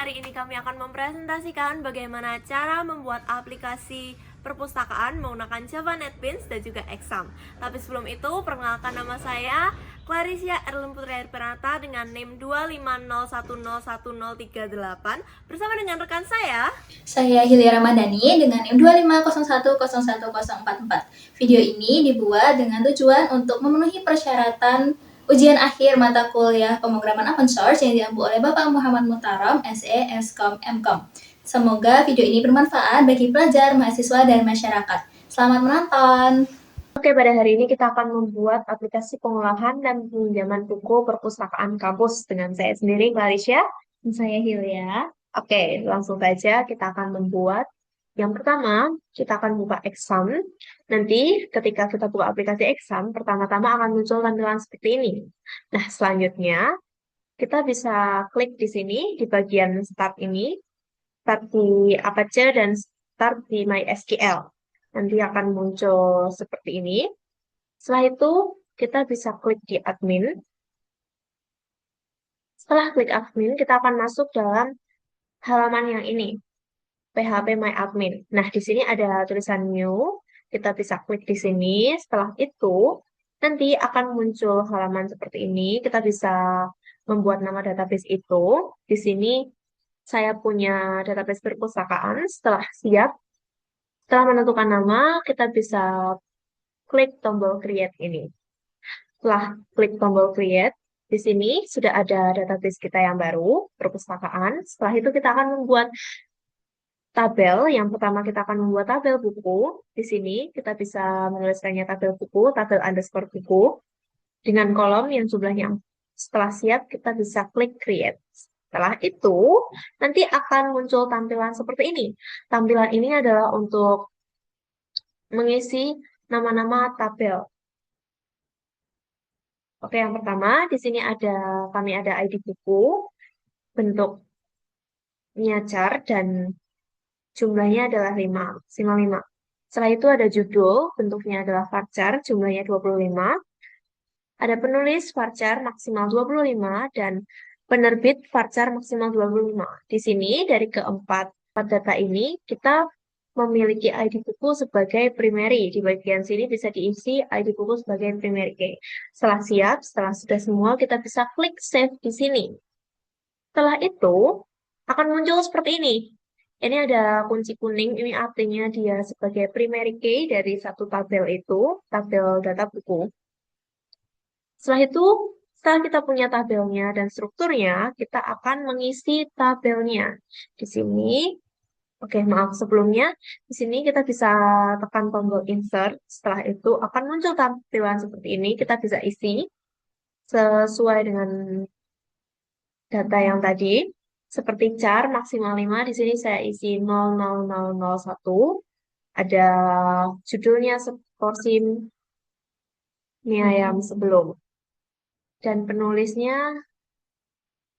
hari ini kami akan mempresentasikan bagaimana cara membuat aplikasi perpustakaan menggunakan Java NetBeans dan juga Exam. Tapi sebelum itu, perkenalkan nama saya Clarisia Erlin Putri Pranata dengan NIM 250101038 bersama dengan rekan saya. Saya Hilya Ramadhani dengan NIM 250101044. Video ini dibuat dengan tujuan untuk memenuhi persyaratan ujian akhir mata kuliah pemrograman open source yang diampu oleh Bapak Muhammad Mutarom, SE, Eskom, Mkom. Semoga video ini bermanfaat bagi pelajar, mahasiswa, dan masyarakat. Selamat menonton! Oke, pada hari ini kita akan membuat aplikasi pengolahan dan peminjaman buku perpustakaan kampus dengan saya sendiri, Clarisia. Dan saya Hilya. Oke, langsung saja kita akan membuat. Yang pertama, kita akan buka Exam. Nanti ketika kita buka aplikasi Exam, pertama-tama akan muncul tampilan seperti ini. Nah, selanjutnya kita bisa klik di sini, di bagian Start ini. Start di Apache dan Start di MySQL. Nanti akan muncul seperti ini. Setelah itu, kita bisa klik di Admin. Setelah klik Admin, kita akan masuk dalam halaman yang ini. PHP My Admin. Nah, di sini ada tulisan New. Kita bisa klik di sini. Setelah itu, nanti akan muncul halaman seperti ini. Kita bisa membuat nama database itu. Di sini saya punya database perpustakaan. Setelah siap, setelah menentukan nama, kita bisa klik tombol Create ini. Setelah klik tombol Create, di sini sudah ada database kita yang baru, perpustakaan. Setelah itu kita akan membuat tabel. Yang pertama kita akan membuat tabel buku. Di sini kita bisa menuliskannya tabel buku, tabel underscore buku, dengan kolom yang jumlahnya. Setelah siap, kita bisa klik create. Setelah itu, nanti akan muncul tampilan seperti ini. Tampilan ini adalah untuk mengisi nama-nama tabel. Oke, yang pertama, di sini kami ada ID buku, bentuknya jar, dan jumlahnya adalah 5, maksimal 5. Setelah itu ada judul, bentuknya adalah varchar, jumlahnya 25. Ada penulis varchar maksimal 25 dan penerbit varchar maksimal 25. Di sini dari keempat data ini kita memiliki ID buku sebagai primary. Di bagian sini bisa diisi ID buku sebagai primary key. Setelah siap, setelah sudah semua, kita bisa klik save di sini. Setelah itu akan muncul seperti ini. Ini ada kunci kuning, ini artinya dia sebagai primary key dari satu tabel itu, tabel data buku. Setelah itu, setelah kita punya tabelnya dan strukturnya, kita akan mengisi tabelnya. Di sini, oke maaf sebelumnya, di sini kita bisa tekan tombol insert. Setelah itu akan muncul tampilan seperti ini, kita bisa isi sesuai dengan data yang tadi. Seperti char maksimal 5, di sini saya isi 00001. Ada judulnya seporsi mie ayam sebelum. Dan penulisnya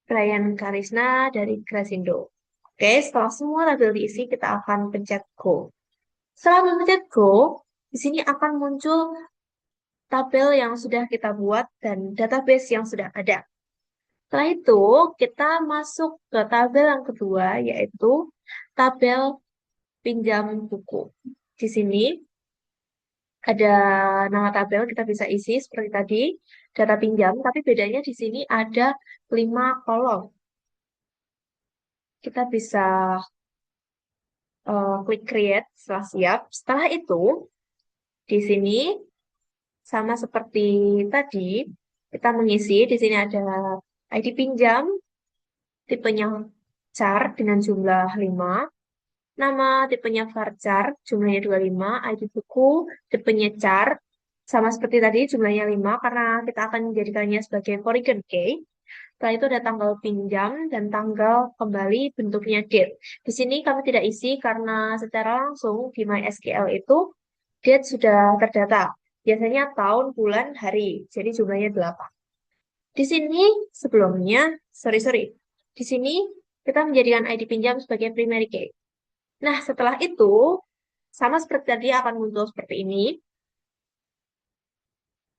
Brian Karisna dari Grasindo. Oke, setelah semua tabel diisi, kita akan pencet Go. Setelah mencet Go, di sini akan muncul tabel yang sudah kita buat dan database yang sudah ada. Setelah itu, kita masuk ke tabel yang kedua, yaitu tabel pinjam buku. Di sini ada nama tabel, kita bisa isi seperti tadi, data pinjam, tapi bedanya di sini ada 5 kolom. Kita bisa klik create setelah siap. Setelah itu, di sini sama seperti tadi, kita mengisi, di sini ada ID pinjam, tipenya char dengan jumlah 5, nama tipenya varchar, jumlahnya 25, ID buku, tipenya char, sama seperti tadi jumlahnya 5, karena kita akan menjadikannya sebagai foreign key. Setelah itu ada tanggal pinjam dan tanggal kembali bentuknya date. Di sini kami tidak isi karena secara langsung di MySQL itu date sudah terdata. Biasanya tahun, bulan, hari. Jadi jumlahnya 8. Di sini sebelumnya, sorry. Di sini kita menjadikan ID pinjam sebagai primary key. Nah, setelah itu, sama seperti tadi akan muncul seperti ini.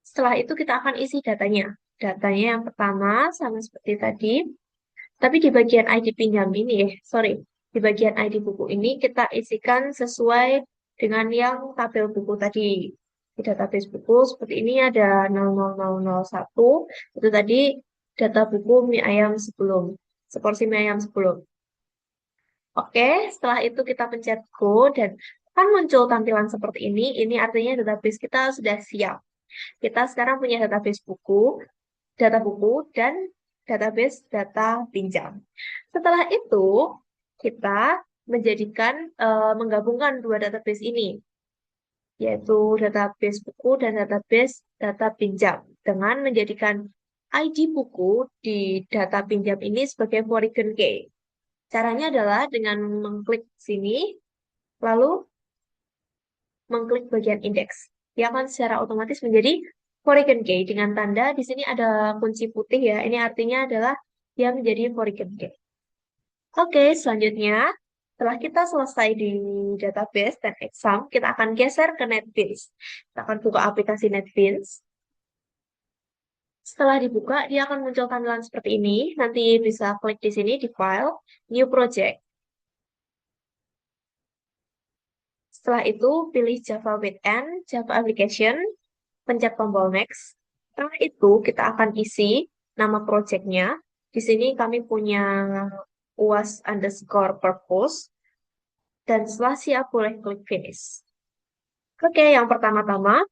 Setelah itu kita akan isi datanya. Datanya yang pertama sama seperti tadi. Tapi di bagian ID pinjam ini, di bagian ID buku ini kita isikan sesuai dengan yang tabel buku tadi. Di database buku seperti ini ada 00001, itu tadi data buku mie ayam sebelum, seporsi mie ayam sebelum. Oke, setelah itu kita pencet go dan akan muncul tampilan seperti ini. Ini artinya database kita sudah siap. Kita sekarang punya database buku, data buku, dan database data pinjam. Setelah itu, kita menggabungkan dua database ini, yaitu database buku dan database data pinjam, dengan menjadikan ID buku di data pinjam ini sebagai foreign key. Caranya adalah dengan mengklik sini, lalu mengklik bagian indeks. Dia akan secara otomatis menjadi foreign key dengan tanda di sini ada kunci putih ya. Ini artinya adalah dia menjadi foreign key. Oke, selanjutnya setelah kita selesai di database dan exam, kita akan geser ke NetBeans. Kita akan buka aplikasi NetBeans. Setelah dibuka, dia akan muncul tampilan seperti ini. Nanti bisa klik di sini di file, new project. Setelah itu, pilih Java Backend, Java Application, pencet tombol next. Setelah itu, kita akan isi nama projectnya. Di sini kami punya UAS_purpose. Dan setelah siap, boleh klik finish. Oke, yang pertama-tama,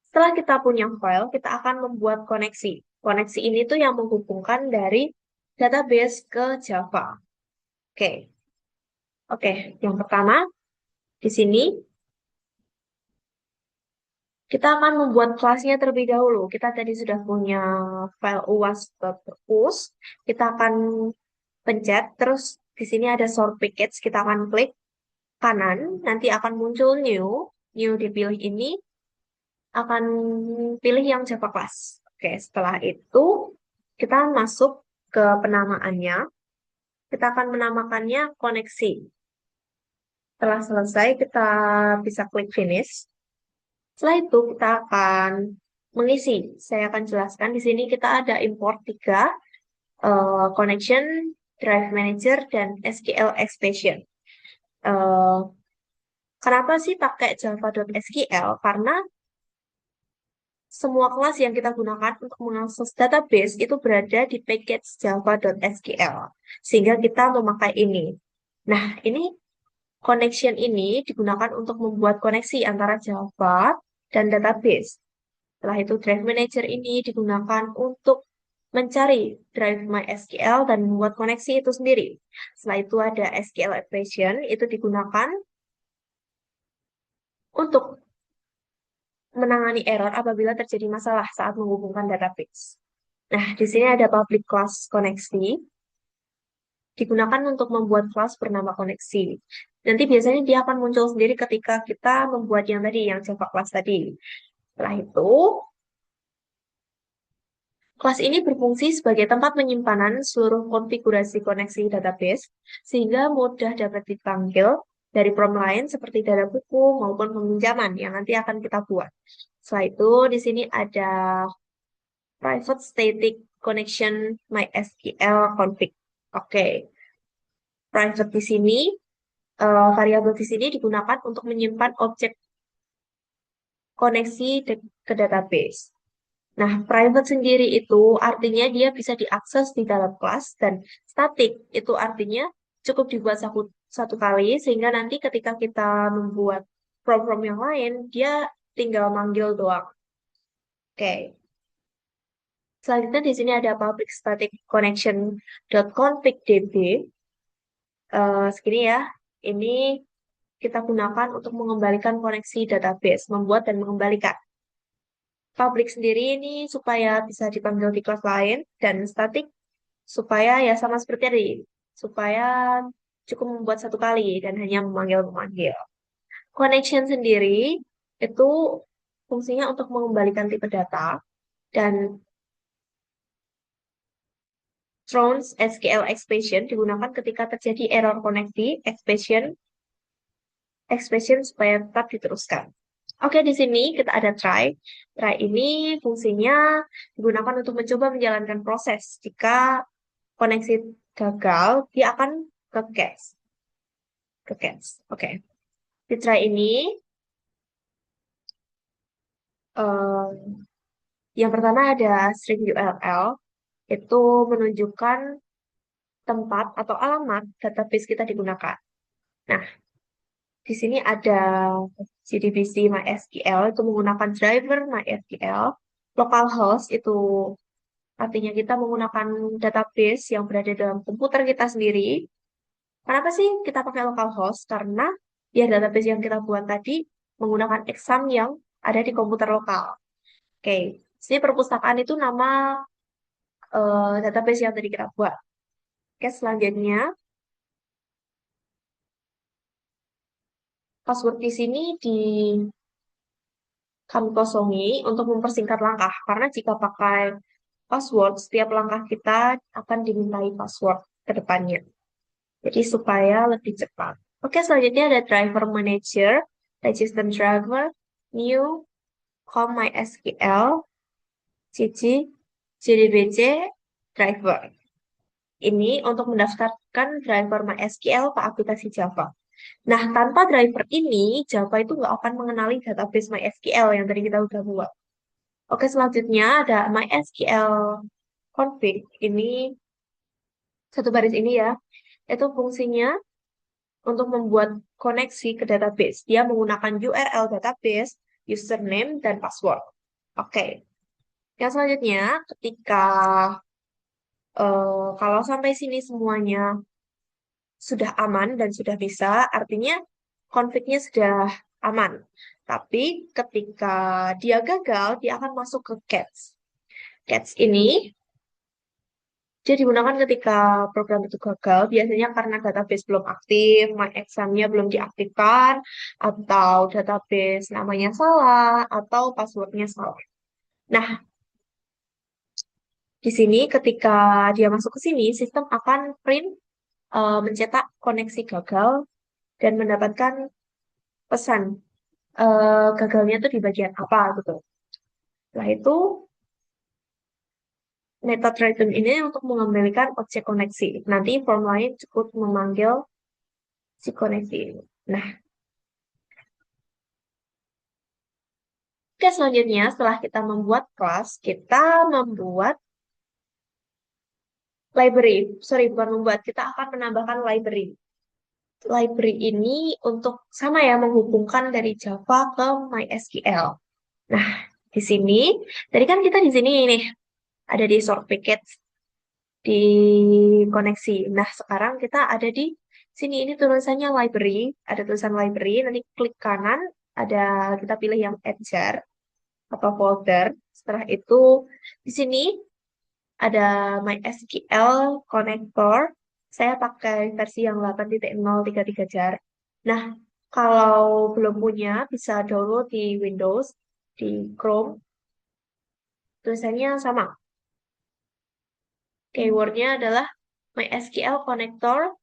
setelah kita punya file, kita akan membuat koneksi. Koneksi ini tuh yang menghubungkan dari database ke Java. Oke, oke. Yang pertama, di sini kita akan membuat kelasnya terlebih dahulu. Kita tadi sudah punya file uas.purpose. Kita akan pencet, terus di sini ada sort package. Kita akan klik kanan, nanti akan muncul new. New dipilih ini, akan pilih yang Java class. Oke, setelah itu kita masuk ke penamaannya. Kita akan menamakannya koneksi. Setelah selesai, kita bisa klik finish. Setelah itu kita akan mengisi. Saya akan jelaskan di sini kita ada import 3, connection, drive manager, dan SQL expression. Eh, Kenapa sih pakai java.sql? Karena semua kelas yang kita gunakan untuk mengakses database itu berada di package java.sql. Sehingga kita memakai ini. Nah, ini connection ini digunakan untuk membuat koneksi antara Java dan database. Setelah itu, Drive Manager ini digunakan untuk mencari Drive MySQL dan membuat koneksi itu sendiri. Setelah itu ada SQL Expression, itu digunakan untuk menangani error apabila terjadi masalah saat menghubungkan database. Nah, di sini ada public class koneksi, digunakan untuk membuat kelas bernama koneksi. Nanti biasanya dia akan muncul sendiri ketika kita membuat yang tadi, yang Java class tadi. Setelah itu, kelas ini berfungsi sebagai tempat penyimpanan seluruh konfigurasi koneksi database, sehingga mudah dapat dipanggil dari prom lain seperti data buku maupun peminjaman yang nanti akan kita buat. Setelah itu, di sini ada private static connection MySQL config. Oke, private di sini, variabel di sini digunakan untuk menyimpan objek koneksi ke database. Nah, private sendiri itu artinya dia bisa diakses di dalam kelas, dan static itu artinya cukup dibuat satu kali sehingga nanti ketika kita membuat program yang lain, dia tinggal manggil doang. Oke. Selanjutnya di sini ada public static connection.config.db. Segini ya. Ini kita gunakan untuk mengembalikan koneksi database, membuat dan mengembalikan. Public sendiri ini supaya bisa dipanggil di kelas lain, dan static supaya ya sama seperti tadi, supaya cukup membuat satu kali dan hanya memanggil-memanggil. Connection sendiri itu fungsinya untuk mengembalikan tipe data, dan throws SQL expression digunakan ketika terjadi error koneksi expression supaya tetap diteruskan. Oke, di sini kita ada try. Try ini fungsinya digunakan untuk mencoba menjalankan proses jika koneksi gagal, dia akan ke cache. Ke cache. Oke. Di try ini, em, yang pertama ada string URL, itu menunjukkan tempat atau alamat database kita digunakan. Nah, di sini ada JDBC MySQL, itu menggunakan driver MySQL. Localhost itu artinya kita menggunakan database yang berada dalam komputer kita sendiri. Kenapa sih kita pakai localhost? Karena ya database yang kita buat tadi menggunakan exam yang ada di komputer lokal. Oke, sini perpustakaan itu nama database yang tadi kita buat. Oke, selanjutnya password di sini kami kosongi untuk mempersingkat langkah. Karena jika pakai password, setiap langkah kita akan dimintai password ke depannya. Jadi supaya lebih cepat. Oke, selanjutnya ada driver manager, register driver, new, com MySQL, CC, JDBC, driver. Ini untuk mendaftarkan driver MySQL ke aplikasi Java. Nah, tanpa driver ini, Java itu nggak akan mengenali database MySQL yang tadi kita udah buat. Oke, selanjutnya ada MySQL config. Ini satu baris ini ya. Itu fungsinya untuk membuat koneksi ke database. Dia menggunakan URL database, username, dan password. Oke. Yang selanjutnya, ketika kalau sampai sini semuanya sudah aman dan sudah bisa, artinya konfliknya sudah aman. Tapi ketika dia gagal, dia akan masuk ke catch. Catch ini dia digunakan ketika program itu gagal, biasanya karena database belum aktif, my examnya belum diaktifkan, atau database namanya salah, atau passwordnya salah. Nah, di sini ketika dia masuk ke sini, sistem akan print mencetak koneksi gagal dan mendapatkan pesan gagalnya itu di bagian apa gitu. Setelah itu, metode return ini untuk mengembalikan objek koneksi. Nanti form lain cukup memanggil si koneksi ini. Nah, oke, selanjutnya setelah kita membuat kelas, kita membuat library. Sorry, bukan membuat, kita akan menambahkan library. Library ini untuk sama ya, menghubungkan dari Java ke MySQL. Nah, di sini, tadi kan kita di sini nih, ada di sort package, di koneksi. Nah, sekarang kita ada di sini, ini tulisannya library, ada tulisan library, nanti klik kanan, ada kita pilih yang add jar atau folder. Setelah itu, di sini ada MySQL connector. Saya pakai versi yang 8.033 jar. Nah, kalau belum punya, bisa download di Windows, di Chrome. Tulisannya sama. Keywordnya adalah MySQL connector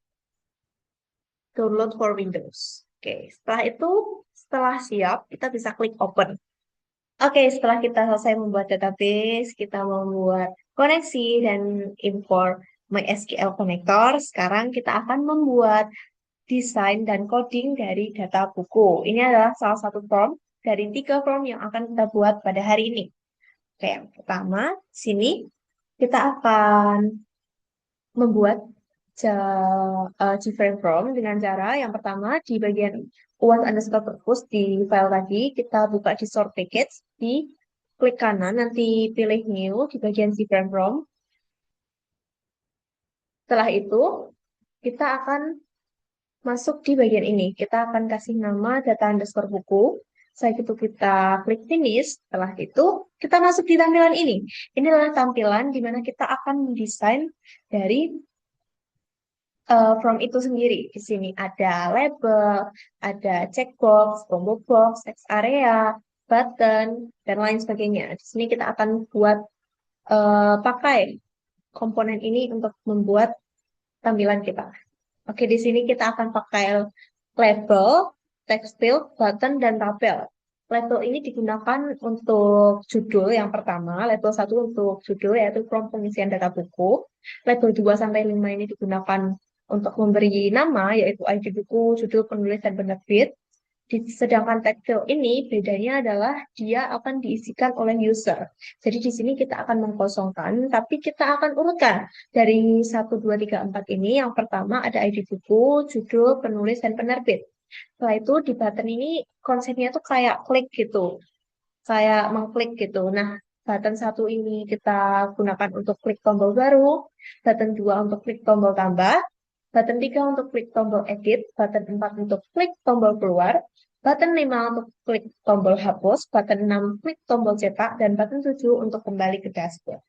download for Windows. Oke, setelah itu, setelah siap, kita bisa klik open. Oke, setelah kita selesai membuat database, kita membuat koneksi dan import MySQL connector, sekarang kita akan membuat desain dan coding dari data buku. Ini adalah salah satu form dari 3 form yang akan kita buat pada hari ini. Oke, yang pertama, sini kita akan membuat different from dengan cara yang pertama di bagian uas underscore perpus di file tadi kita buka di sort package, di klik kanan nanti pilih new di bagian different from. Setelah itu kita akan masuk di bagian ini, kita akan kasih nama data underscore buku. Setelah itu kita klik finish. Setelah itu kita masuk di tampilan ini. Ini adalah tampilan di mana kita akan mendesain dari from itu sendiri. Di sini ada label, ada checkbox, combo box, text area, button, dan lain sebagainya. Di sini kita akan buat pakai komponen ini untuk membuat tampilan kita. Oke, di sini kita akan pakai label, text field, button, dan tabel. Label ini digunakan untuk judul yang pertama, label satu untuk judul yaitu prompt pengisian data buku. Label 2 sampai 5 ini digunakan untuk memberi nama yaitu ID buku, judul penulis dan penerbit. Sedangkan tag field ini bedanya adalah dia akan diisikan oleh user. Jadi di sini kita akan mengkosongkan, tapi kita akan urutkan dari 1, 2, 3, 4 ini. Yang pertama ada ID buku, judul, penulis, dan penerbit. Setelah itu di button ini konsepnya tuh kayak klik gitu, kayak mengklik gitu. Nah, button satu ini kita gunakan untuk klik tombol baru, button 2 untuk klik tombol tambah, button 3 untuk klik tombol edit, button 4 untuk klik tombol keluar, button 5 untuk klik tombol hapus, button 6 klik tombol cetak, dan button 7 untuk kembali ke dashboard.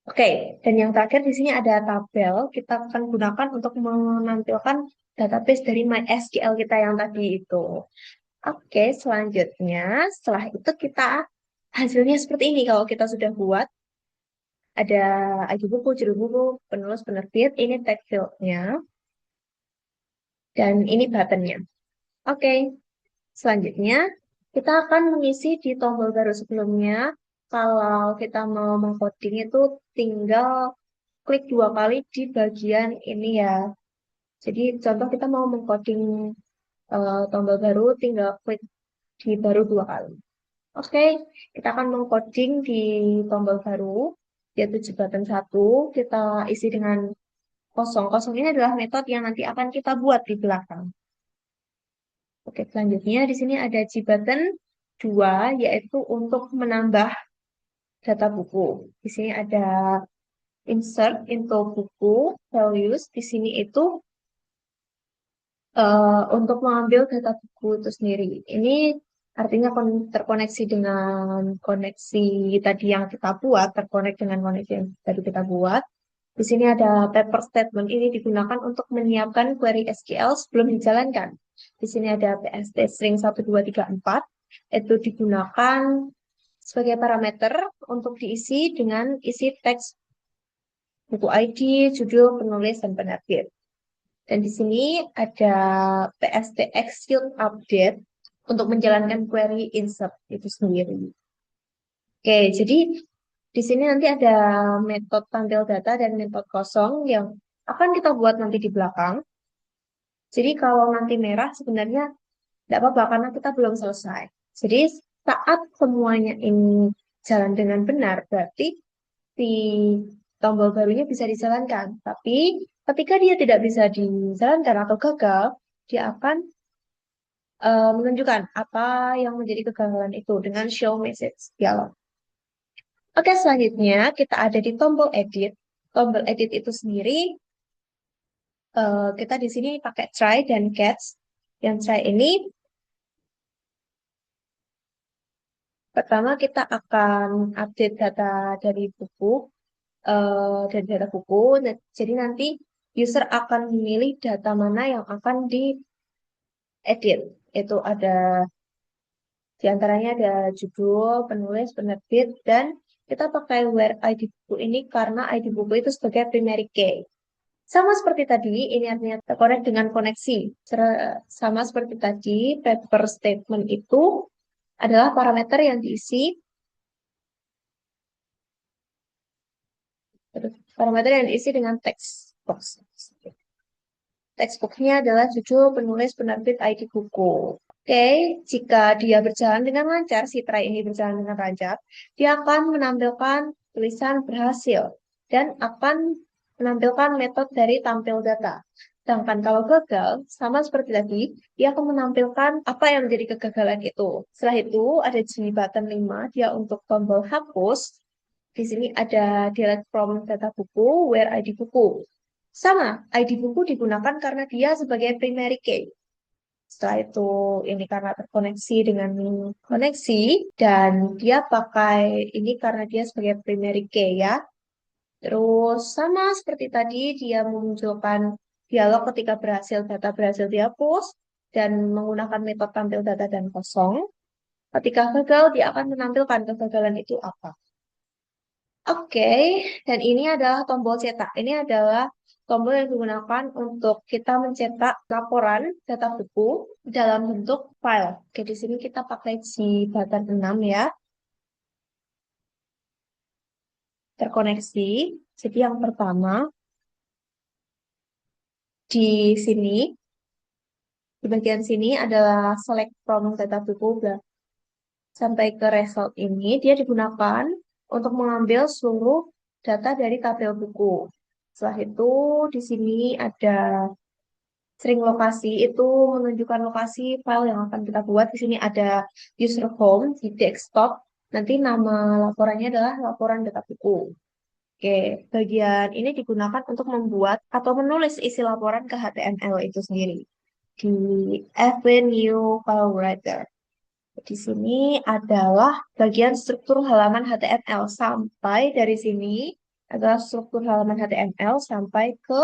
Oke, dan yang terakhir di sini ada tabel. Kita akan gunakan untuk menampilkan database dari MySQL kita yang tadi itu. Oke, selanjutnya setelah itu kita hasilnya seperti ini kalau kita sudah buat. Ada ID buku, judul buku, penulis, penerbit, ini tag field-nya, dan ini button-nya. Oke, selanjutnya kita akan mengisi di tombol baru sebelumnya. Kalau kita mau mengcoding itu tinggal klik 2 kali di bagian ini ya. Jadi contoh kita mau mengcoding tombol baru, tinggal klik di baru 2 kali. Oke, kita akan mengcoding di tombol baru, yaitu jembatan satu. Kita isi dengan kosong. Kosong ini adalah metode yang nanti akan kita buat di belakang. Oke, selanjutnya di sini ada jembatan 2, yaitu untuk menambah data buku. Di sini ada insert into buku values. Di sini itu untuk mengambil data buku itu sendiri. Ini artinya terkoneksi dengan koneksi tadi yang kita buat, terkonek dengan koneksi yang tadi kita buat. Di sini ada paper statement, ini digunakan untuk menyiapkan query SQL sebelum dijalankan. Di sini ada PST string 1234, itu digunakan sebagai parameter untuk diisi dengan isi teks buku ID, judul, penulis, dan penerbit. Dan di sini ada PST execute update untuk menjalankan query insert itu sendiri. Oke, jadi di sini nanti ada metode tampil data dan metode kosong yang akan kita buat nanti di belakang. Jadi kalau nanti merah sebenarnya tidak apa-apa karena kita belum selesai. Jadi saat semuanya ini jalan dengan benar, berarti si tombol barunya bisa dijalankan. Tapi ketika dia tidak bisa dijalankan atau gagal, dia akan menunjukkan apa yang menjadi kegagalan itu dengan show message dialog. Oke, selanjutnya kita ada di tombol edit. Tombol edit itu sendiri kita di sini pakai try dan catch. Yang try ini pertama kita akan update data dari buku dari data buku. Jadi nanti user akan memilih data mana yang akan diedit. Itu ada di antaranya ada judul, penulis, penerbit, dan kita pakai where ID buku ini karena ID buku itu sebagai primary key. Sama seperti tadi, ini artinya terkonek dengan koneksi. Sama seperti tadi, paper statement itu adalah parameter yang diisi. Parameter yang diisi dengan text box. Text box-nya adalah judul, penulis, penerbit, ID buku. Oke, jika dia berjalan dengan lancar, si try ini berjalan dengan lancar, dia akan menampilkan tulisan berhasil dan akan menampilkan metode dari tampil data. Sedangkan kalau gagal, sama seperti tadi, dia akan menampilkan apa yang menjadi kegagalan itu. Setelah itu, ada G button 5, dia untuk tombol hapus. Di sini ada delete from data buku, where ID buku. Sama, ID buku digunakan karena dia sebagai primary key. Setelah itu ini karena terkoneksi dengan koneksi dan dia pakai ini karena dia sebagai primary key ya. Terus sama seperti tadi dia memunculkan dialog ketika data berhasil dihapus dan menggunakan metode tampil data dan kosong. Ketika gagal dia akan menampilkan kegagalan itu apa. Oke, dan ini adalah tombol cetak. Ini adalah tombol yang digunakan untuk kita mencetak laporan data buku dalam bentuk file. Oke, di sini kita pakai G-button 6 ya, terkoneksi. Jadi yang pertama di sini, di bagian sini adalah select from data buku sampai ke result ini, dia digunakan untuk mengambil seluruh data dari tabel buku. Setelah itu, di sini ada string lokasi, itu menunjukkan lokasi file yang akan kita buat. Di sini ada user home di desktop. Nanti nama laporannya adalah laporan data buku. Oke, bagian ini digunakan untuk membuat atau menulis isi laporan ke HTML itu sendiri di Avenue File Writer. Di sini adalah bagian struktur halaman HTML sampai dari sini adalah struktur halaman HTML sampai ke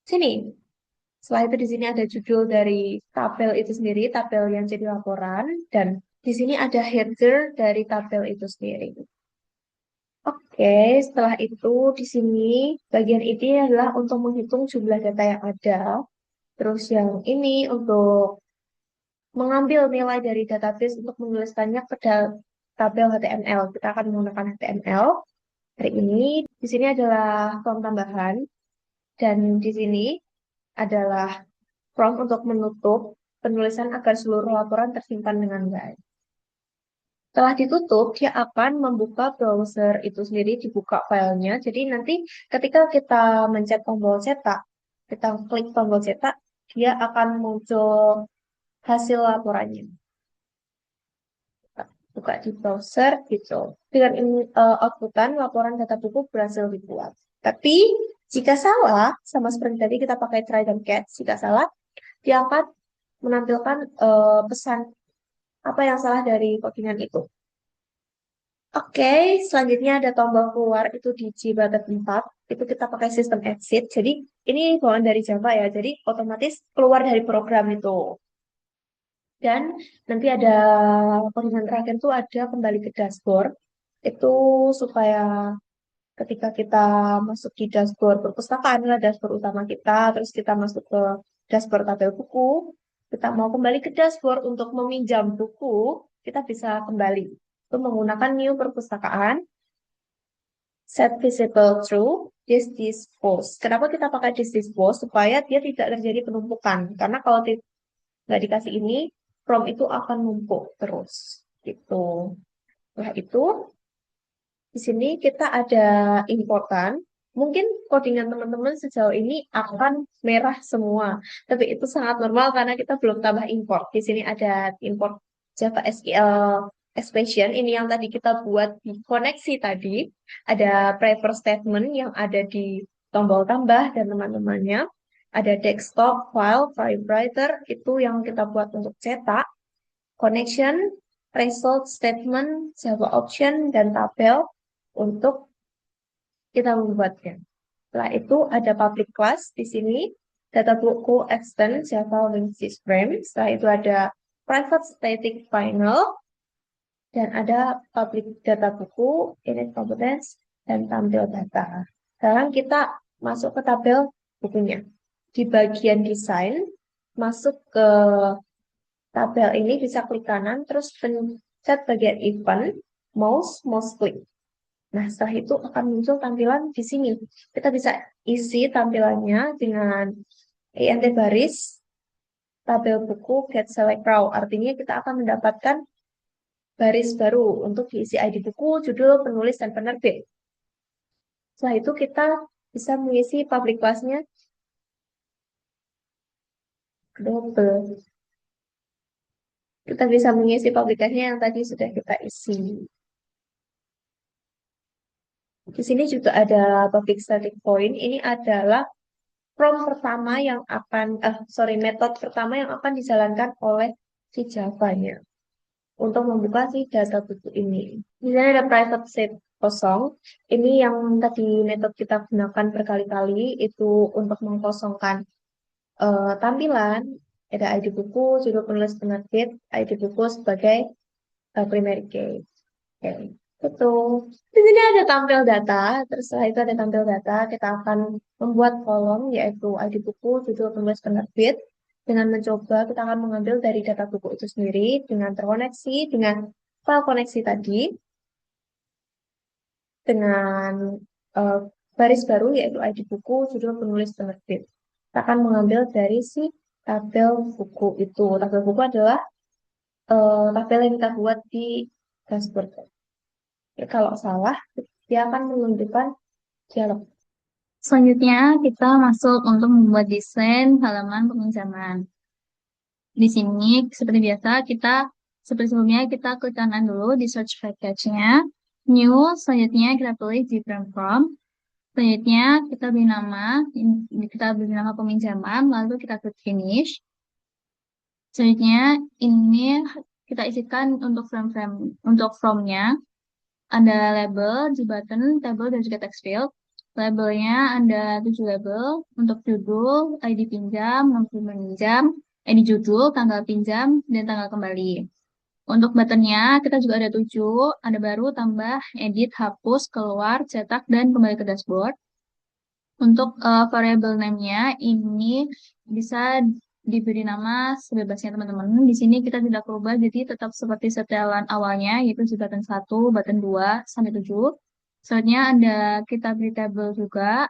sini. Setelah itu di sini ada judul dari tabel itu sendiri, tabel yang jadi laporan, dan di sini ada header dari tabel itu sendiri. Oke, setelah itu di sini bagian ini adalah untuk menghitung jumlah data yang ada. Terus yang ini untuk mengambil nilai dari database untuk menuliskannya ke tabel HTML. Kita akan menggunakan HTML. Hari ini di sini adalah form tambahan dan di sini adalah prompt untuk menutup penulisan agar seluruh laporan tersimpan dengan baik. Setelah ditutup, dia akan membuka browser itu sendiri, dibuka filenya. Jadi nanti ketika kita mencet tombol cetak, kita klik tombol cetak, dia akan muncul hasil laporannya. Buka di browser gitu. Dengan outputan laporan data buku berhasil dibuat. Tapi jika salah, sama seperti tadi kita pakai try dan catch, jika salah, dia akan menampilkan pesan apa yang salah dari codingan itu. Oke, selanjutnya ada tombol keluar itu di G-button 4. Itu kita pakai sistem exit. Jadi ini bawaan dari Java ya. Jadi otomatis keluar dari program itu. Dan nanti ada codingan terakhir itu ada kembali ke dashboard. Itu supaya ketika kita masuk di dashboard perpustakaan, adalah dashboard utama kita, terus kita masuk ke dashboard tabel buku, kita mau kembali ke dashboard untuk meminjam buku, kita bisa kembali. Itu menggunakan new perpustakaan, set visible true, this post. Kenapa kita pakai this post? Supaya dia tidak terjadi penumpukan. Karena kalau nggak dikasih ini, prompt itu akan numpuk terus. Gitu. Setelah itu, di sini kita ada importan. Mungkin codingan teman-teman sejauh ini akan merah semua. Tapi itu sangat normal karena kita belum tambah import. Di sini ada import Java SQL expression. Ini yang tadi kita buat di koneksi tadi. Ada prefer statement yang ada di tombol tambah dan teman-temannya. Ada desktop, file, writer. Itu yang kita buat untuk cetak. Connection, result statement, Java option, dan tabel untuk kita membuatnya. Setelah itu ada public class di sini, data buku extend Java link frame. Setelah itu ada private static final dan ada public data buku, init competence, dan tampil data. Sekarang kita masuk ke tabel bukunya. Di bagian desain, masuk ke tabel ini bisa klik kanan, terus pencet bagian event, mouse klik. Nah, setelah itu akan muncul tampilan di sini. Kita bisa isi tampilannya dengan int baris, tabel buku, get select row. Artinya kita akan mendapatkan baris baru untuk diisi ID buku, judul, penulis, dan penerbit. Setelah itu kita bisa mengisi public class-nya double. Kita bisa mengisi publikasinya yang tadi sudah kita isi. Di sini juga ada public static void. Ini adalah prompt pertama yang akan, metode pertama yang akan dijalankan oleh si Java-nya untuk membuka si data buku ini. Di sini ada private set kosong. Ini yang tadi metode kita gunakan berkali-kali itu untuk mengkosongkan tampilan. Ada ID buku, judul penulis penerbit, ID buku sebagai primary key. Okay. Betul. Di sini ada tampil data, terus setelah itu ada tampil data, kita akan membuat kolom yaitu ID buku, judul, penulis, penerbit. Dengan mencoba, kita akan mengambil dari data buku itu sendiri dengan terkoneksi dengan file koneksi tadi, dengan eh, baris baru yaitu ID buku, judul, penulis, penerbit. Kita akan mengambil dari si tabel buku itu. Tabel buku adalah tabel yang kita buat di dashboard. Ya, kalau salah, dia akan menunjukkan dialog. Selanjutnya, kita masuk untuk membuat desain halaman peminjaman. Di sini, seperti biasa, seperti sebelumnya, kita klik kanan dulu di search package-nya. New, selanjutnya kita pilih different from. Selanjutnya, kita beri nama peminjaman, lalu kita klik finish. Selanjutnya, ini kita isikan untuk frame-frame. Untuk from-nya, ada label, di button, table, dan juga text field. Labelnya ada 7 label. Untuk judul, ID pinjam, nomor peminjam, ID judul, tanggal pinjam, dan tanggal kembali. Untuk buttonnya, kita juga ada 7. Ada baru, tambah, edit, hapus, keluar, cetak, dan kembali ke dashboard. Untuk variable name-nya, ini bisa diberi nama sebebasnya teman-teman. Di sini kita tidak berubah, jadi tetap seperti setelan awalnya, yaitu di button 1, button 2, sampai 7. Selanjutnya ada kita beri tabel juga.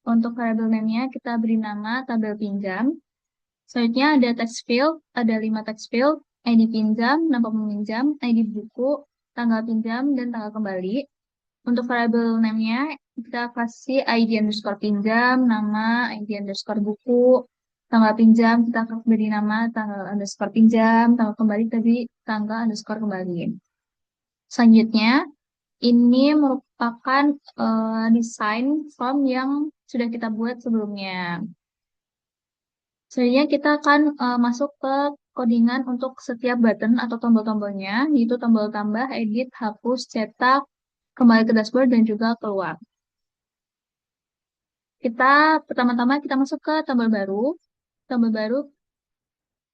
Untuk variable name-nya, kita beri nama tabel pinjam. Selanjutnya ada text field, ada 5 text field, ID pinjam, nama peminjam, ID buku, tanggal pinjam, dan tanggal kembali. Untuk variable name-nya, kita kasih ID underscore pinjam, nama, ID underscore buku, tanggal pinjam, kita beri nama tanggal underscore pinjam, tanggal kembali tadi tanggal underscore kembali. Selanjutnya, ini merupakan desain form yang sudah kita buat sebelumnya. Selanjutnya kita akan masuk ke codingan untuk setiap button atau tombol-tombolnya, yaitu tombol tambah, edit, hapus, cetak, kembali ke dashboard, dan juga keluar. Pertama-tama kita masuk ke tombol baru. Tombol baru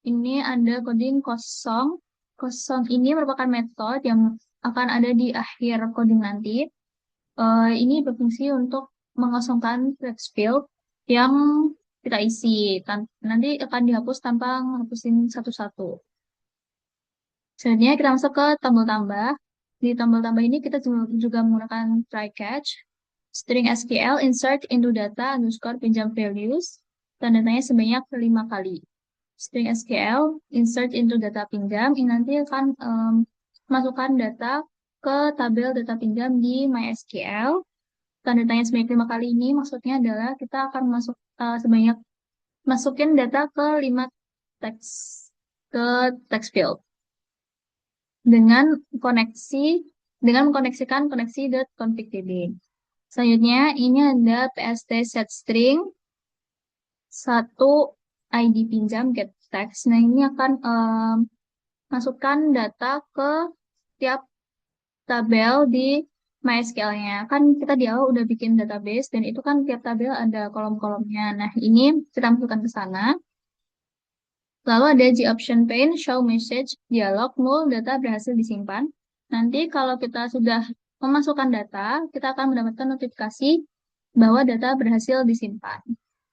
ini ada coding kosong. Kosong ini merupakan metode yang akan ada di akhir coding nanti. Ini berfungsi untuk mengosongkan text field yang kita isi. Nanti akan dihapus tanpa menghapusin satu-satu. Selanjutnya kita masuk ke tombol tambah. Di tombol tambah ini kita juga menggunakan try catch, string SQL, insert into data underscore pinjam values, dan datanya sebanyak 5 kali. String SQL, insert into data pinjam, ini nanti akan masukkan data ke tabel data pinjam di MySQL. Dan datanya sebanyak 5 kali ini maksudnya adalah kita akan masukin data ke 5 teks ke text field dengan koneksi dengan mengkoneksikan koneksi.config.db. Selanjutnya ini ada pst set string 1 ID pinjam get text. Nah, ini akan masukkan data ke tiap tabel di MySQL-nya. Kan kita di awal udah bikin database dan itu kan tiap tabel ada kolom-kolomnya. Nah, ini kita masukkan ke sana. Lalu ada G option pane, show message, dialog, null, data berhasil disimpan. Nanti kalau kita sudah memasukkan data, kita akan mendapatkan notifikasi bahwa data berhasil disimpan.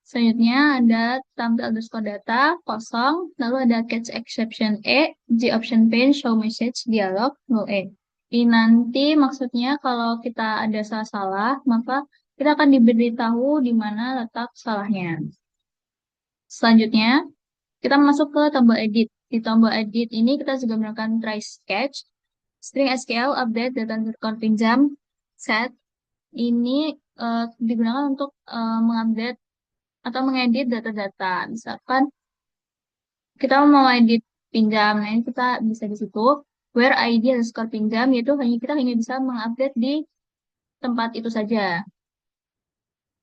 Selanjutnya ada tampil underscore data, kosong, lalu ada catch exception E, G option pane, show message, dialog, null E. Ini nanti maksudnya kalau kita ada salah-salah, maka kita akan diberitahu di mana letak salahnya. Selanjutnya, kita masuk ke tombol edit. Di tombol edit ini kita juga menggunakan try catch, string SQL, update, data underscore pinjam, set. Ini digunakan untuk mengupdate atau mengedit data-data. Misalkan kita mau edit pinjam, nah ini kita bisa di situ. Where ID underscore pinjam, yaitu kita hanya bisa mengupdate di tempat itu saja.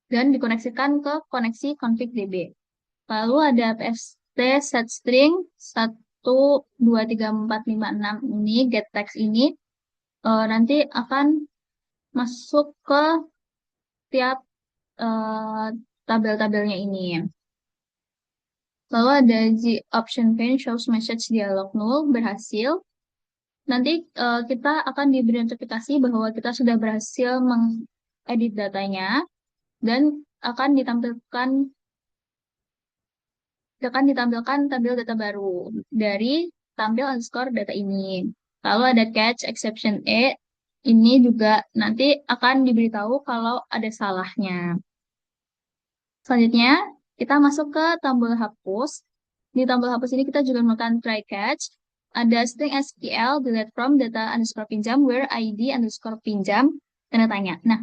Dan dikoneksikan ke koneksi config.db. Lalu ada pst set string 1, 2, 3, 4, 5, 6 ini, get text ini, nanti akan masuk ke tiap eh, tabel-tabelnya ini. Lalu ada the option pane shows message dialog null berhasil. nanti kita akan diberi notifikasi bahwa kita sudah berhasil mengedit datanya dan akan ditampilkan tabel data baru dari tampil underscore data ini. Lalu ada catch exception E, ini juga nanti akan diberitahu kalau ada salahnya. Selanjutnya, kita masuk ke tombol hapus. Di tombol hapus ini kita juga melakukan try catch. Ada string SQL delete from data underscore pinjam where ID underscore pinjam tanda tanya. Nah,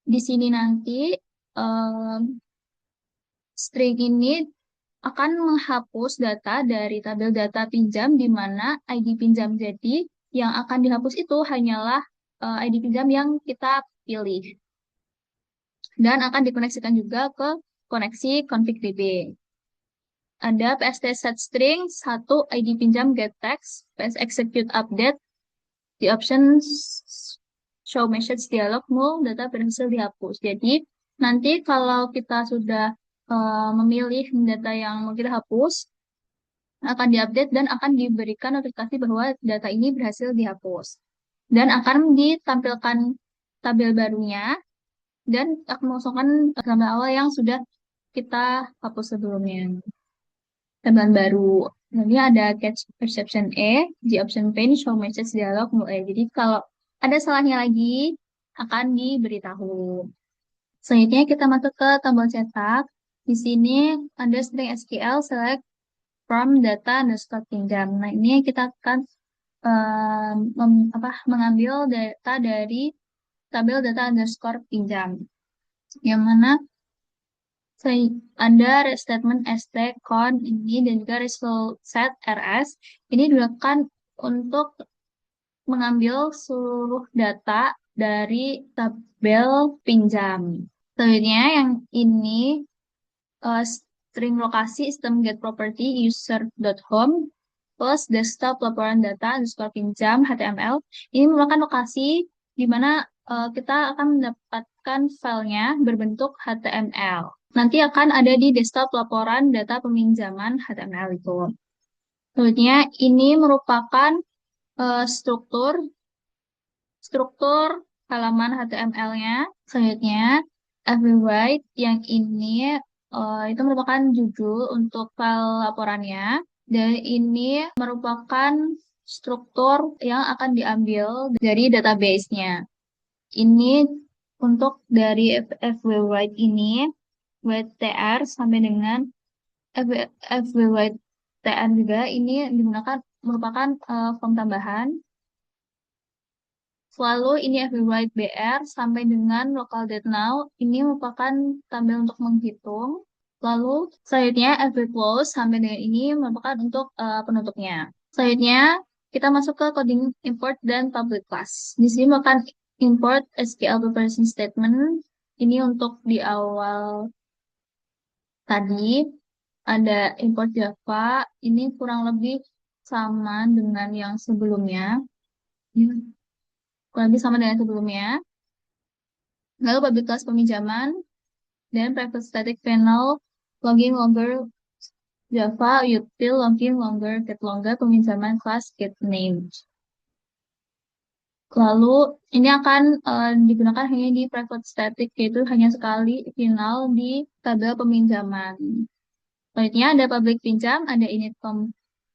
di sini nanti string ini akan menghapus data dari tabel data pinjam di mana ID pinjam. Jadi yang akan dihapus itu hanyalah ID pinjam yang kita pilih dan akan dikoneksikan juga ke koneksi config.db. Ada PST set string 1 ID pinjam get text PS execute update di options show message dialog null data berhasil dihapus. Jadi nanti kalau kita sudah memilih data yang mau kita hapus akan diupdate dan akan diberikan notifikasi bahwa data ini berhasil dihapus. Dan akan ditampilkan tabel barunya dan akan mengosongkan tabel awal yang sudah kita hapus sebelumnya. Tabel baru. Nanti ada catch exception E, di option pane, show message dialog mulai. Jadi kalau ada salahnya lagi akan diberitahu. Selanjutnya kita masuk ke tombol cetak. Di sini ada string SQL select from data underscore pinjam. Nah, ini kita akan mengambil data dari tabel data underscore pinjam. Yang mana ada statement st con ini dan juga result set rs. Ini digunakan untuk mengambil seluruh data dari tabel pinjam. Selanjutnya yang ini string lokasi system get property user.home plus desktop laporan data underscore pinjam HTML. Ini merupakan lokasi di mana kita akan mendapatkan filenya berbentuk HTML. Nanti akan ada di desktop laporan data peminjaman HTML itu. Selanjutnya ini merupakan struktur halaman HTML-nya. Selanjutnya everywrite yang ini itu merupakan judul untuk file laporannya. Dan ini merupakan struktur yang akan diambil dari database-nya. Ini untuk dari everywrite ini, WTR sampai dengan FWTR juga ini digunakan merupakan form tambahan. Lalu ini FWrite BR sampai dengan local date now ini merupakan tabel untuk menghitung. Lalu selanjutnya FWClose sampai dengan ini merupakan untuk penutupnya. Selanjutnya kita masuk ke coding import dan public class. Di sini merupakan import SQL preparation statement. Ini untuk di awal tadi ada import Java. Ini kurang lebih sama dengan yang sebelumnya. Kurang lebih sama dengan sebelumnya. Lalu public class peminjaman dan private static panel login longer Java util login longer get longer peminjaman class get name. Lalu ini akan digunakan hanya di private static yaitu hanya sekali final di tabel peminjaman. Selanjutnya ada public pinjam, ada init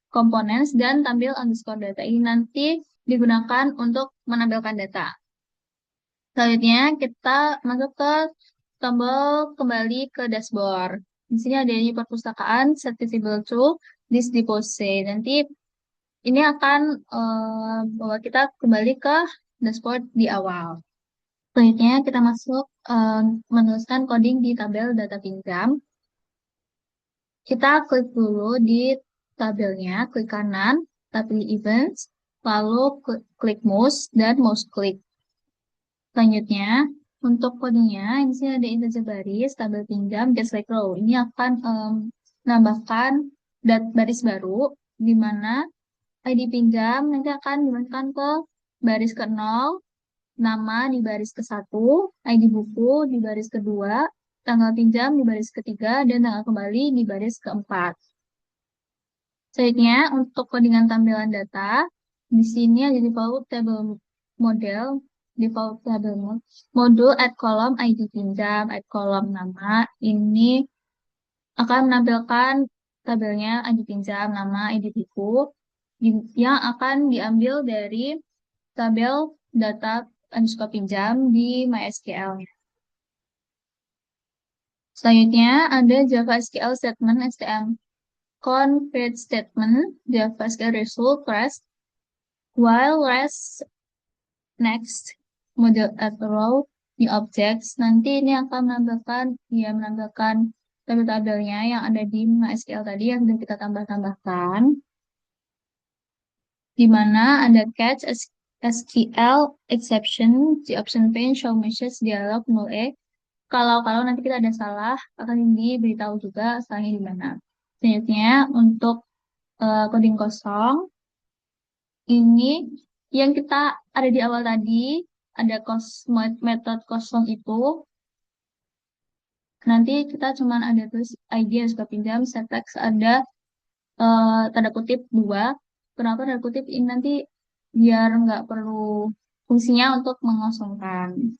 components dan tampil underscore data. Ini nanti digunakan untuk menampilkan data. Selanjutnya kita masuk ke tombol kembali ke dashboard. Di sini ada ini perpustakaan, set visible to, this deposit. Nanti ini akan bawa kita kembali ke dashboard di awal. Selanjutnya kita masuk menuliskan coding di tabel data pinjam. Kita klik dulu di tabelnya, klik kanan, pilih events, lalu klik mouse dan mouse klik. Selanjutnya, untuk kodenya, ini sini ada integer baris, tabel pinjam, get select row. Ini akan menambahkan baris baru, di mana ID pinjam nanti akan dimasukkan ke baris ke-0, nama di baris ke-1, ID buku di baris kedua, tanggal pinjam di baris ketiga, dan tanggal kembali di baris ke-4. Selanjutnya, untuk codingan tampilan data, Di sini ada default table model, default table modul add column ID pinjam, add column nama. Ini akan menampilkan tabelnya ID pinjam, nama, ID buku yang akan diambil dari tabel data underscore pinjam di MySQL. Selanjutnya ada Java SQL statement STM convert statement Java SQL result rest while rest next model at row new objects. Nanti ini akan menambahkan tabel-tabelnya yang ada di MySQL tadi yang sudah kita tambah-tambahkan, di mana ada catch SQL exception di option pane show message dialog 0E. Kalau nanti kita ada salah akan diberitahu juga salahnya di mana. Selanjutnya untuk coding kosong ini yang kita ada di awal tadi ada method kosong itu nanti kita cuman ada tulis ID yang suka pinjam syntax ada tanda kutip dua. Kenapa tanda kutip ini nanti biar nggak perlu fungsinya untuk mengosongkan.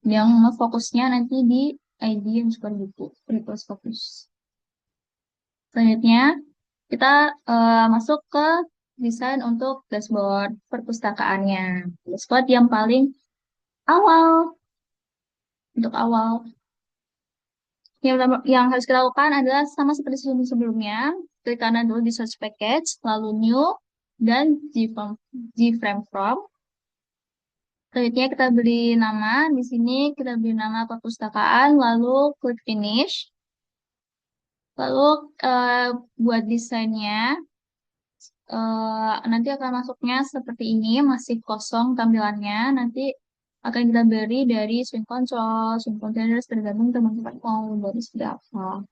Yang fokusnya nanti di ID yang suka buku, request fokus. Selanjutnya kita masuk ke desain untuk dashboard perpustakaannya. Dashboard yang paling awal, untuk awal. Yang harus kita lakukan adalah sama seperti sebelumnya, klik kanan dulu di search package, lalu new, dan gframe from. Selanjutnya kita beri nama, di sini kita beri nama perpustakaan, lalu klik finish. Lalu buat desainnya, nanti akan masuknya seperti ini, masih kosong tampilannya. Nanti akan kita beri dari swing control, swing containers, tergantung teman-teman mau dari seperti apa.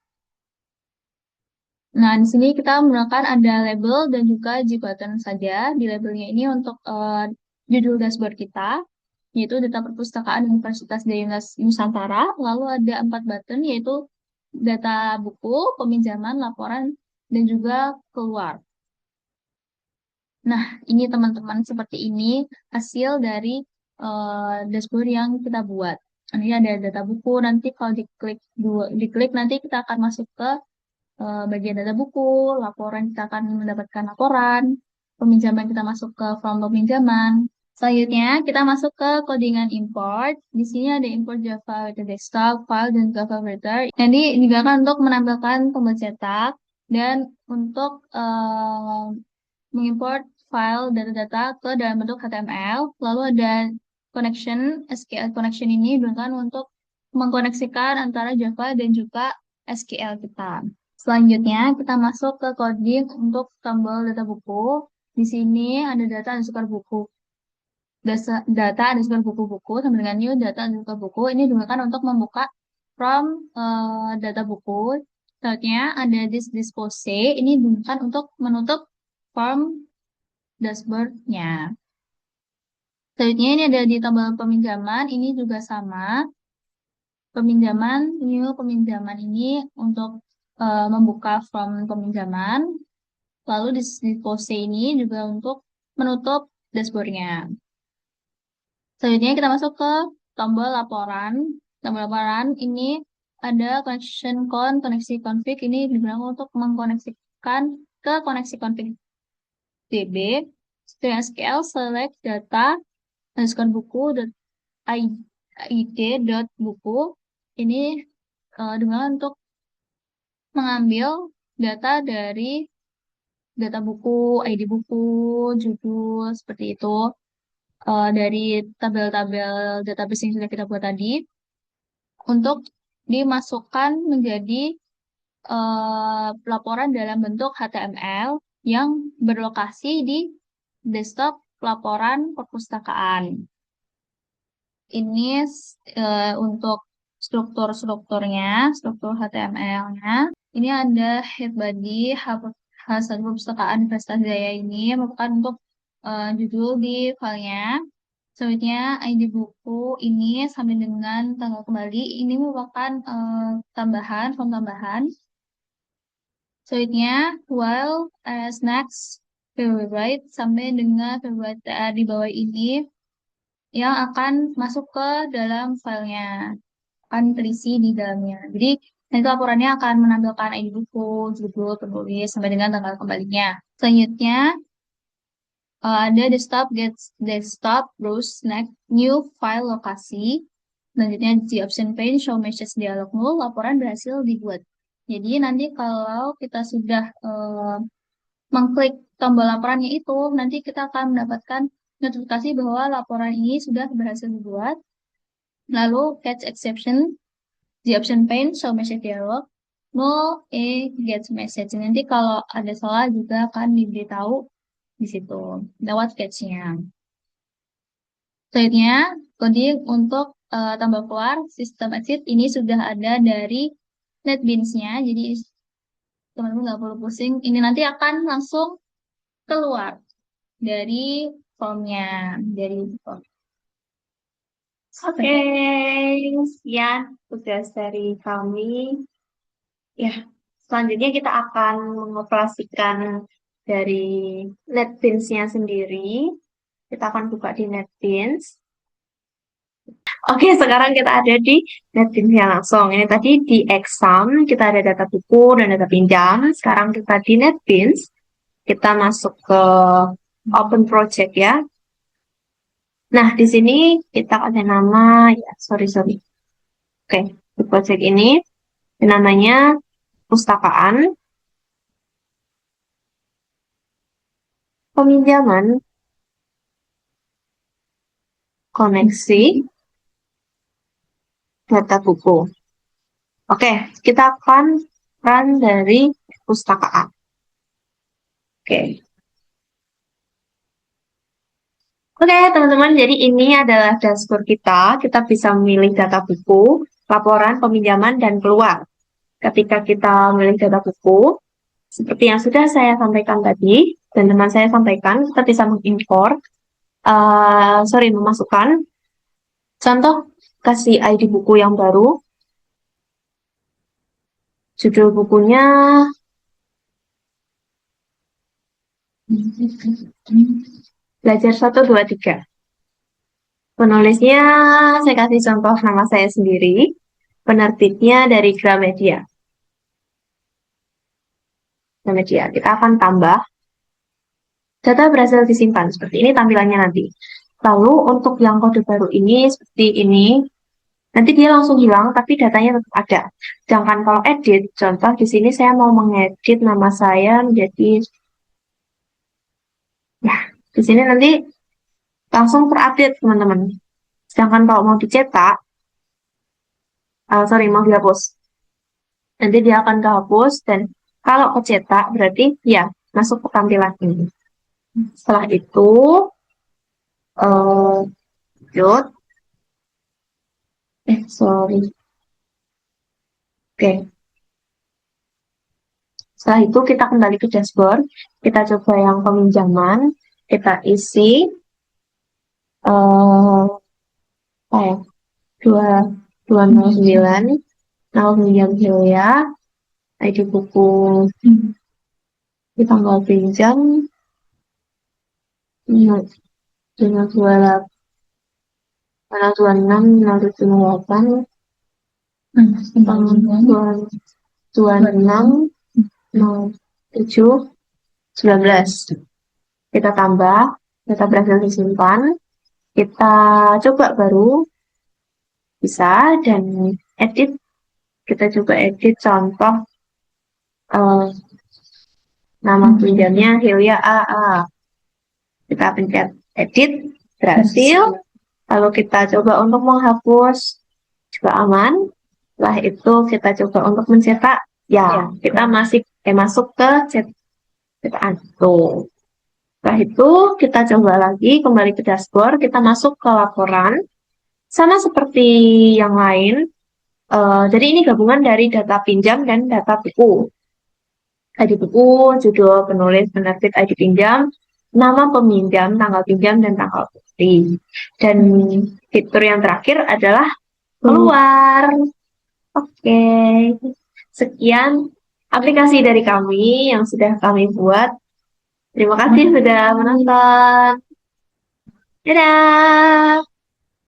Nah, di sini kita menggunakan ada label dan juga G button saja. Di labelnya ini untuk judul dashboard kita, yaitu data perpustakaan Universitas Dayunas Nusantara. Lalu ada 4 button, yaitu data buku, peminjaman, laporan, dan juga keluar. Nah, ini teman-teman seperti ini hasil dari dashboard yang kita buat. Ini ada data buku, nanti kalau diklik nanti kita akan masuk ke bagian data buku, laporan kita akan mendapatkan laporan, peminjaman kita masuk ke form peminjaman. Selanjutnya kita masuk ke codingan import. Di sini ada import Java with desktop, file, dan Java Writer. Jadi digunakan untuk menampilkan tombol cetak dan untuk mengimport file data-data ke dalam bentuk HTML. Lalu ada connection, SQL connection ini digunakan untuk mengkoneksikan antara Java dan juga SQL kita. Selanjutnya kita masuk ke coding untuk tombol data buku. Di sini ada data underscore buku. Data underscore buku-buku sama dengan new data underscore buku. Ini digunakan untuk membuka from data buku. Selanjutnya ada this dispose. Ini digunakan untuk menutup form dashboard-nya. Selanjutnya ini ada di tombol peminjaman. Ini juga sama. Peminjaman, new peminjaman ini untuk membuka form peminjaman. Lalu di pose ini juga untuk menutup dashboardnya. Selanjutnya kita masuk ke tombol laporan. Tombol laporan ini ada connection koneksi config. Ini digunakan untuk mengkoneksikan ke koneksi config DB. SQL select data underscore buku id buku. Ini digunakan untuk mengambil data dari data buku, ID buku, judul, seperti itu. Dari tabel-tabel database yang sudah kita buat tadi. Untuk dimasukkan menjadi laporan dalam bentuk HTML yang berlokasi di desktop laporan perpustakaan. Ini untuk strukturnya, struktur HTML-nya. Ini ada head body, hasil perpustakaan Universitas Jaya ini merupakan untuk judul di filenya. Selanjutnya ID buku ini sampai dengan tanggal kembali. Ini merupakan tambahan, form tambahan. Selanjutnya while as next February right sampai dengan February TA di bawah ini yang akan masuk ke dalam filenya, akan terisi di dalamnya. Jadi nanti laporannya akan menampilkan ID buku, judul, penulis, sampai dengan tanggal kembalinya. Selanjutnya ada desktop, browse, next, new file lokasi. Selanjutnya di option pane, show message dialog null, laporan berhasil dibuat. Jadi nanti kalau kita sudah mengklik tombol laporannya itu, nanti kita akan mendapatkan notifikasi bahwa laporan ini sudah berhasil dibuat. Lalu catch exception di option pane, show message dialog, null, get message. Nanti kalau ada salah juga akan diberitahu di situ lewat catch-nya. Selanjutnya, coding untuk tombol keluar sistem exit ini sudah ada dari NetBeans-nya. Jadi teman-teman nggak perlu pusing. Ini nanti akan langsung keluar dari formnya, dari form. Oke, sekian tugas dari kami. Ya, selanjutnya kita akan mengoperasikan dari NetBeans-nya sendiri. Kita akan buka di NetBeans. Oke, sekarang kita ada di NetBeans-nya langsung. Ini tadi di exam, kita ada data buku dan data pinjam. Sekarang kita di NetBeans. Kita masuk ke Open Project ya. Nah, di sini kita ada nama, ya, sorry. Oke, di project ini namanya pustakaan, peminjaman, koneksi, data buku. Oke, kita akan run dari pustakaan. Oke. Oke, teman-teman, jadi ini adalah dashboard kita. Kita bisa memilih data buku, laporan, peminjaman, dan keluar. Ketika kita memilih data buku, seperti yang sudah saya sampaikan tadi, dan teman saya sampaikan, kita bisa memasukkan contoh, kasih ID buku yang baru, judul bukunya, belajar 1, 2, 3. Penulisnya, saya kasih contoh nama saya sendiri, penerbitnya dari Gramedia. Kita akan tambah. Data berhasil disimpan. Seperti ini tampilannya nanti. Lalu untuk yang kode baru ini, seperti ini, nanti dia langsung hilang, tapi datanya tetap ada. Sedangkan kalau edit, contoh di sini saya mau mengedit nama saya menjadi, ya, di sini nanti langsung terupdate, teman-teman. Sedangkan kalau mau dicetak, mau dihapus. Nanti dia akan kehapus, dan kalau kecetak, berarti ya, masuk ke tampilan ini. Setelah itu, dot. Oke. Setelah itu kita kembali ke dashboard. Kita coba yang peminjaman. Kita isi 209 nama pinjam Hilya, ID buku di tanggal pinjam 528 tanggal 26 078 tanggal 26 07 19. Kita tambah, data berhasil disimpan, kita coba baru, bisa, dan edit, kita coba edit contoh nama pinjamnya Hilya AA. Kita pencet edit, berhasil. Lalu kita coba untuk menghapus, juga aman. Setelah itu kita coba untuk mencetak, ya kita masuk ke cetakan. Tuh. Setelah itu kita coba lagi kembali ke dashboard, kita masuk ke laporan. Sama seperti yang lain, jadi ini gabungan dari data pinjam dan data buku. ID buku, judul, penulis, penerbit, ID pinjam, nama peminjam, tanggal pinjam, dan tanggal bukti. Dan fitur yang terakhir adalah keluar. Oke, sekian aplikasi dari kami yang sudah kami buat. Terima kasih sudah menonton. Dadah!